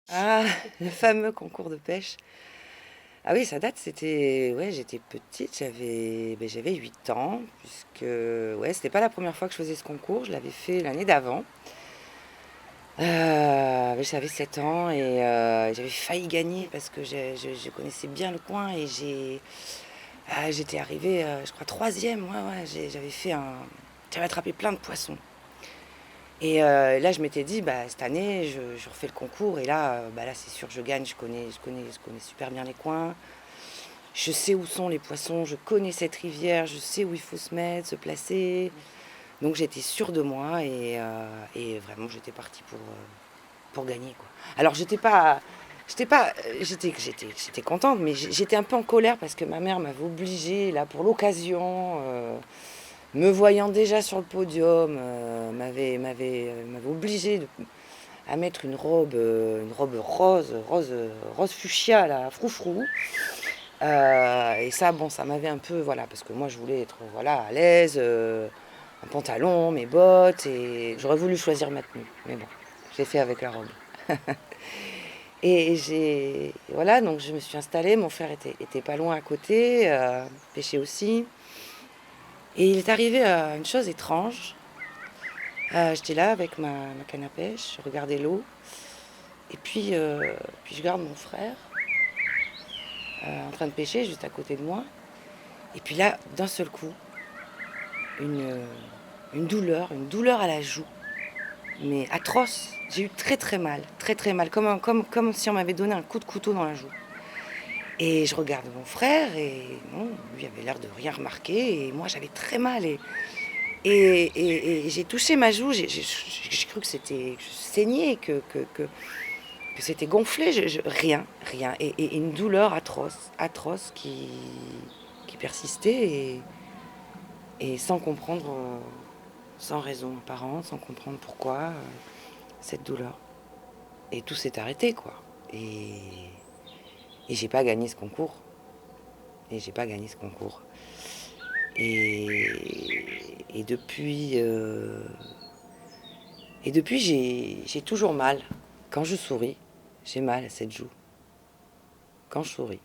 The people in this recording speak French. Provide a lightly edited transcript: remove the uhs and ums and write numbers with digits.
Ah, le fameux concours de pêche. Ah oui, ça date, ouais, j'étais petite, j'avais 8 ans, puisque ouais, c'était pas la première fois que je faisais ce concours, je l'avais fait l'année d'avant. J'avais 7 ans et j'avais failli gagner parce que je connaissais bien le coin et j'étais arrivée, je crois, troisième. Ouais, ouais, j'avais attrapé plein de poissons. Et là, je m'étais dit, bah, cette année, je refais le concours. Et là, bah, là c'est sûr, je gagne. Je connais super bien les coins. Je sais où sont les poissons. Je connais cette rivière. Je sais où il faut se mettre, se placer. Donc, j'étais sûre de moi. Et vraiment, j'étais partie pour gagner, quoi. Alors, j'étais contente, mais j'étais un peu en colère parce que ma mère m'avait obligée, là, pour l'occasion. Me voyant déjà sur le podium, m'avait obligée à mettre une robe rose fuchsia, là, froufrou. Et ça, bon, ça m'avait un peu, voilà, parce que moi, je voulais être, voilà, à l'aise, un pantalon, mes bottes, et j'aurais voulu choisir ma tenue. Mais bon, j'ai fait avec la robe. Voilà, donc je me suis installée, mon frère était pas loin à côté, pêchait aussi. Et il est arrivé une chose étrange. J'étais là avec ma canne à pêche, je regardais l'eau. Et puis je regarde mon frère en train de pêcher juste à côté de moi. Et puis là, d'un seul coup, une, une douleur à la joue, mais atroce. J'ai eu très très mal, comme si on m'avait donné un coup de couteau dans la joue. Et je regarde mon frère et non, lui avait l'air de rien remarquer et moi j'avais très mal et j'ai touché ma joue, j'ai cru que que je saignais, que c'était gonflé, rien. Et une douleur atroce qui persistait et sans comprendre, sans raison apparente, sans comprendre pourquoi cette douleur. Et tout s'est arrêté, quoi. Et j'ai pas gagné ce concours. Et j'ai pas gagné ce concours. Et depuis, j'ai toujours mal. Quand je souris, j'ai mal à cette joue. Quand je souris.